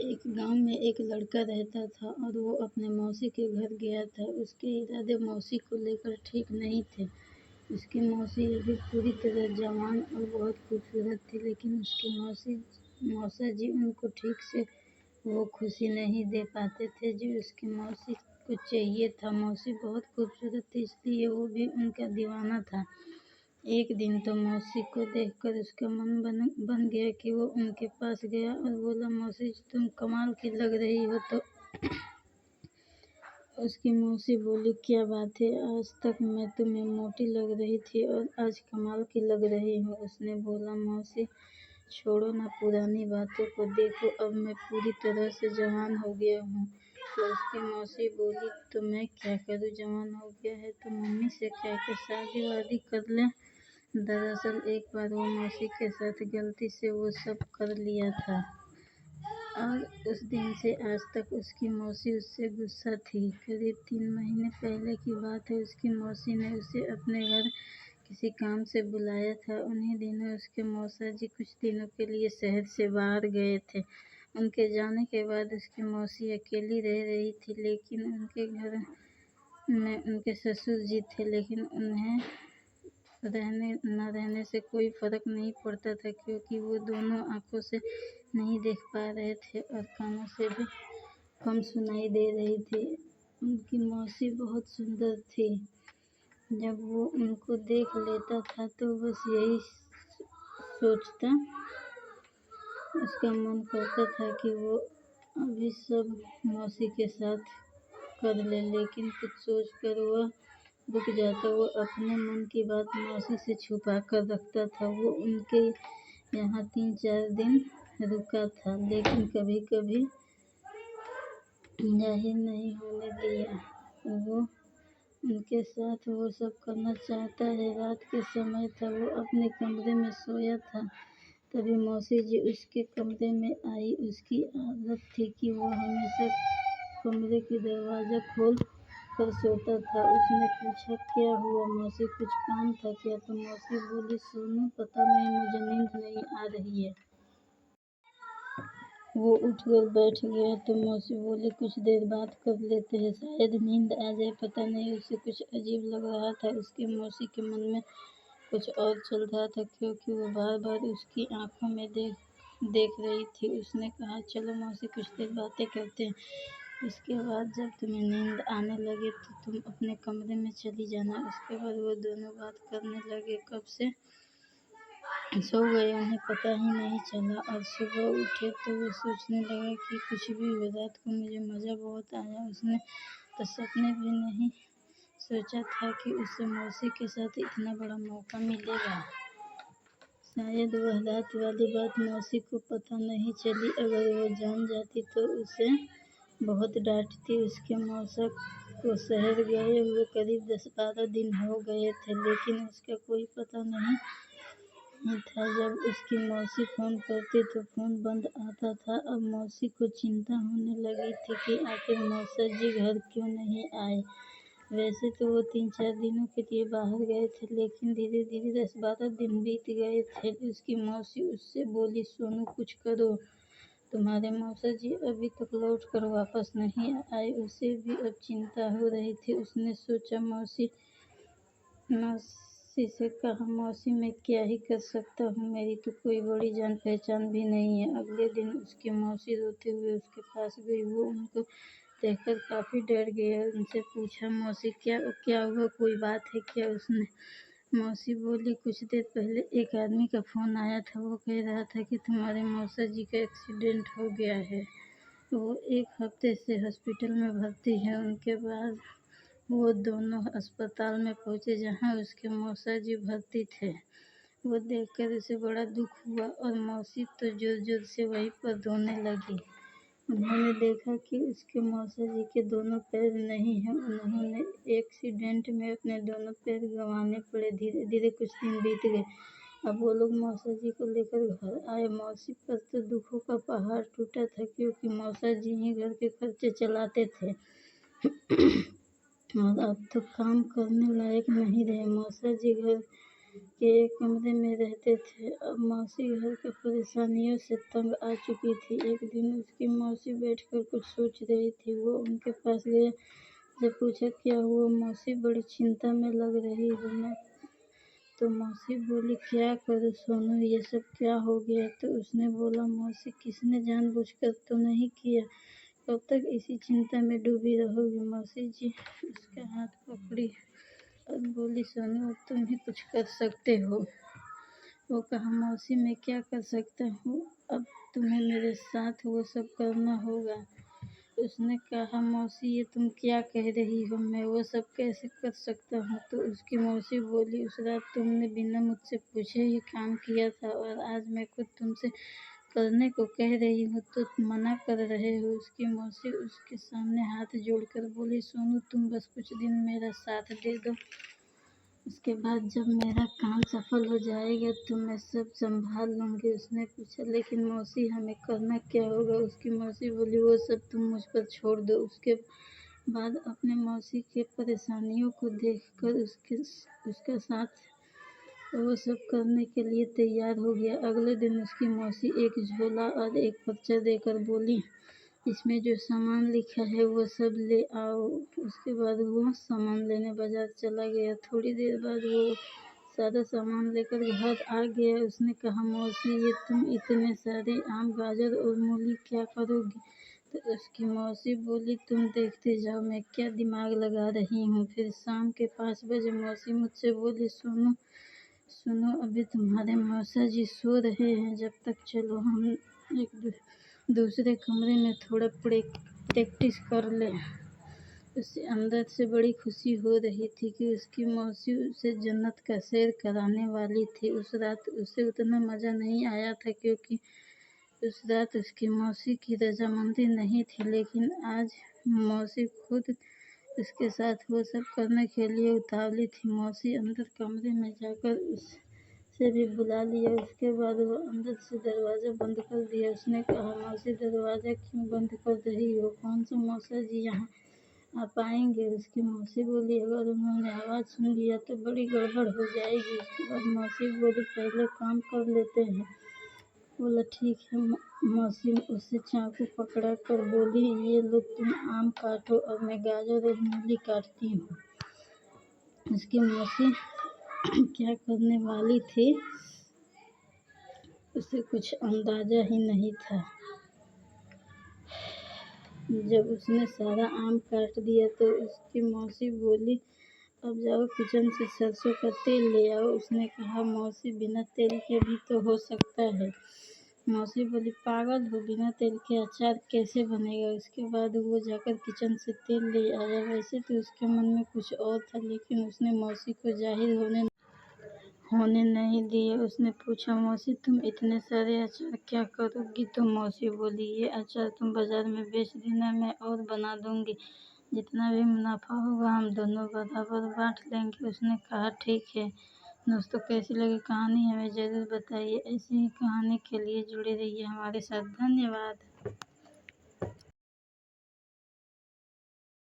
एक गांव में एक लड़का रहता था और वो अपने मौसी के घर गया था। उसके इरादे मौसी को लेकर ठीक नहीं थे। उसकी मौसी अभी पूरी तरह जवान और बहुत खूबसूरत थी, लेकिन उसके मौसा जी उनको ठीक से वो खुशी नहीं दे पाते थे जो उसकी मौसी को चाहिए था। मौसी बहुत खूबसूरत थी, इसलिए वो भी उनका दीवाना था। एक दिन तो मौसी को देखकर उसका मन बन गया कि वो उनके पास गया और बोला, मौसी तुम कमाल की लग रही हो। तो उसकी मौसी बोली, क्या बात है, आज तक मैं तुम्हें मोटी लग रही थी और आज कमाल की लग रही हूँ। उसने बोला, मौसी छोड़ो ना पुरानी बातों को, देखो अब मैं पूरी तरह से जवान हो गया हूँ। तो उसकी मौसी बोली, तो मैं क्या करूँ, जवान हो गया है तो मम्मी से कहकर शादी वादी कर ले। दरअसल एक बार वो मौसी के साथ गलती से वो सब कर लिया था और उस दिन से आज तक उसकी मौसी उससे गुस्सा थी। करीब 3 महीने पहले की बात है, उसकी मौसी ने उसे अपने घर किसी काम से बुलाया था। उन्हीं दिनों उसके मौसा जी कुछ दिनों के लिए शहर से बाहर गए थे। उनके जाने के बाद उसकी मौसी अकेली रह रही थी, लेकिन उनके घर में उनके ससुर जी थे, लेकिन उन्हें रहने से कोई फर्क नहीं पड़ता था, क्योंकि वो दोनों आंखों से नहीं देख पा रहे थे और कानों से भी कम सुनाई दे रही थी। उनकी मौसी बहुत सुंदर थी। जब वो उनको देख लेता था तो बस यही सोचता, उसका मन करता था कि वो अभी सब मौसी के साथ कर ले, लेकिन कुछ सोच कर वह रुक जाता। वो अपने मन की बात मौसी से छुपा कर रखता था। वो उनके यहाँ 3-4 दिन रुका था, लेकिन कभी कभी जाहिर नहीं होने दिया। वो उनके साथ वो सब करना चाहता है। रात के समय था, वो अपने कमरे में सोया था, तभी मौसी जी उसके कमरे में आई। उसकी आदत थी कि वो हमेशा कमरे की दरवाज़ा खोल कर सोता था। उसने पूछा, क्या हुआ मौसी, कुछ काम था क्या? तो मौसी बोली, सोनू पता नहीं मुझे नींद नहीं आ रही है। वो उठकर बैठ गया तो मौसी बोली, कुछ देर बात कर लेते हैं, शायद नींद आ जाए। पता नहीं उसे कुछ अजीब लग रहा था। उसकी मौसी के मन में कुछ और चल रहा था, क्योंकि वो बार बार उसकी आंखों में देख रही थी। उसने कहा, चलो मौसी कुछ देर बातें करते हैं, उसके बाद जब तुम्हें नींद आने लगे तो तुम अपने कमरे में चली जाना। उसके बाद वो दोनों बात करने लगे। कब से सो गए उन्हें पता ही नहीं चला और सुबह उठे तो वो सोचने लगा कि कुछ भी हो, रात को मुझे मज़ा बहुत आया। उसने तो सपने भी नहीं सोचा था कि उसे मौसी के साथ इतना बड़ा मौका मिलेगा। शायद वह रात वाली बात मौसी को पता नहीं चली। अगर वो जान जाती तो उसे बहुत डांटती। उसके मौसा को शहर गए हुए करीब 10-12 दिन हो गए थे, लेकिन उसका कोई पता नहीं था। जब उसकी मौसी फ़ोन करती तो फ़ोन बंद आता था। अब मौसी को चिंता होने लगी थी कि आखिर मौसा जी घर क्यों नहीं आए। वैसे तो वो 3-4 दिनों के लिए बाहर गए थे, लेकिन धीरे धीरे 10-12 दिन बीत गए थे। उसकी मौसी उससे बोली, सोनू कुछ करो, तुम्हारे मौसा जी अभी तक लौट कर वापस नहीं आए। उसे भी अब चिंता हो रही थी। उसने सोचा, मौसी से कहा, मौसी मैं क्या ही कर सकता हूँ, मेरी तो कोई बड़ी जान पहचान भी नहीं है। अगले दिन उसकी मौसी रोते हुए उसके पास गई। वो उनको देखकर काफ़ी डर गया। उनसे पूछा, मौसी क्या हुआ, कोई बात है क्या? उसने मौसी बोली, कुछ देर पहले एक आदमी का फ़ोन आया था। वो कह रहा था कि तुम्हारे मौसा जी का एक्सीडेंट हो गया है। वो 1 हफ्ते से हॉस्पिटल में भर्ती है। उनके बाद वो दोनों अस्पताल में पहुंचे जहां उसके मौसा जी भर्ती थे। वो देखकर उसे बड़ा दुख हुआ और मौसी तो जोर जोर से वहीं पर रोने लगी। उन्होंने देखा कि उसके मौसा जी के दोनों पैर नहीं हैं। उन्होंने एक्सीडेंट में अपने दोनों पैर गंवाने पड़े। धीरे धीरे कुछ दिन बीत गए। अब वो लोग मौसा जी को लेकर घर आए। मौसी पर तो दुखों का पहाड़ टूटा था, क्योंकि मौसा जी ही घर के खर्चे चलाते थे और अब तो काम करने लायक नहीं रहे। मौसा जी घर के एक कमरे में रहते थे। अब मौसी घर की परेशानियों से तंग आ चुकी थी। एक दिन उसकी मौसी बैठकर कुछ सोच रही थी। वो उनके पास गया। जब पूछा क्या हुआ मौसी, बड़ी चिंता में लग रही हो। मैं तो मौसी बोली, क्या करूँ सोनू, ये सब क्या हो गया। तो उसने बोला, मौसी किसने जानबूझकर तो नहीं किया, कब तक इसी चिंता में डूबी रहोगी। मौसी जी उसका हाथ पकड़ी और बोली, सोनू अब तुम ही कुछ कर सकते हो। वो कहा, मौसी मैं क्या कर सकता हूँ, अब तुम्हें मेरे साथ वो सब करना होगा। उसने कहा, मौसी ये तुम क्या कह रही हो, मैं वो सब कैसे कर सकता हूँ। तो उसकी मौसी बोली, उस रात तुमने बिना मुझसे पूछे ही काम किया था और आज मैं खुद तुमसे करने को कह रही हूँ तो मना कर रहे हो। उसकी मौसी उसके सामने हाथ जोड़कर बोली, सोनू तुम बस कुछ दिन मेरा साथ दे दो, उसके बाद जब मेरा काम सफल हो जाएगा तो मैं सब संभाल लूँगी। उसने पूछा, लेकिन मौसी हमें करना क्या होगा। उसकी मौसी बोली, वो सब तुम मुझ पर छोड़ दो। उसके बाद अपने मौसी के परेशानियों को देखकर उसका साथ वो सब करने के लिए तैयार हो गया। अगले दिन उसकी मौसी एक झोला और एक पर्चा देकर बोली, इसमें जो सामान लिखा है वो सब ले आओ। उसके बाद वो सामान लेने बाजार चला गया। थोड़ी देर बाद वो सारा सामान लेकर घर आ गया। उसने कहा, मौसी ये तुम इतने सारे आम, गाजर और मूली क्या करोगी। तो उसकी मौसी बोली, तुम देखते जाओ मैं क्या दिमाग लगा रही हूँ। फिर शाम के 5 बजे मौसी मुझसे बोली, सुनो सुनो अभी तुम्हारे मौसा जी सो रहे हैं, जब तक चलो हम एक दूसरे कमरे में थोड़ा प्रैक्टिस कर ले। उसे अंदर से बड़ी खुशी हो रही थी कि उसकी मौसी उसे जन्नत का सैर कराने वाली थी। उस रात उसे उतना मज़ा नहीं आया था क्योंकि उस रात उसकी मौसी की रजामंदी नहीं थी, लेकिन आज मौसी खुद उसके साथ वो सब करने के लिए उतावली थी। मौसी अंदर कमरे में जाकर उसे भी बुला लिया। उसके बाद वो अंदर से दरवाज़ा बंद कर दिया। उसने कहा, मौसी दरवाज़ा क्यों बंद कर रही हो, कौन सा मौसा जी यहाँ आ पाएंगे। उसकी मौसी बोली, अगर उन्होंने आवाज़ सुन लिया तो बड़ी गड़बड़ हो जाएगी। उसके बाद मौसी बोली, पहले काम कर लेते हैं। बोला, ठीक है। मौसी उसे चाकू पकड़ा कर बोली, ये लो तुम आम काटो और मैं गाजर और मूली काटती हूँ। उसकी मौसी क्या करने वाली थी उसे कुछ अंदाजा ही नहीं था। जब उसने सारा आम काट दिया तो उसकी मौसी बोली, अब जाओ किचन से सरसों का तेल ले आओ। उसने कहा, मौसी बिना तेल के भी तो हो सकता है। मौसी बोली, पागल हो, बिना तेल के अचार कैसे बनेगा। उसके बाद वो जाकर किचन से तेल ले आया। वैसे तो उसके मन में कुछ और था, लेकिन उसने मौसी को जाहिर होने नहीं दिया। उसने पूछा, मौसी तुम इतने सारे अचार क्या करोगी। तो मौसी बोली, ये अचार तुम बाजार में बेच देना, मैं और बना दूंगी, जितना भी मुनाफा होगा हम दोनों बराबर बांट लेंगे। उसने कहा, ठीक है। दोस्तों कैसी लगी कहानी हमें ज़रूर बताइए। ऐसी ही कहानी के लिए जुड़े रहिए हमारे साथ। धन्यवाद।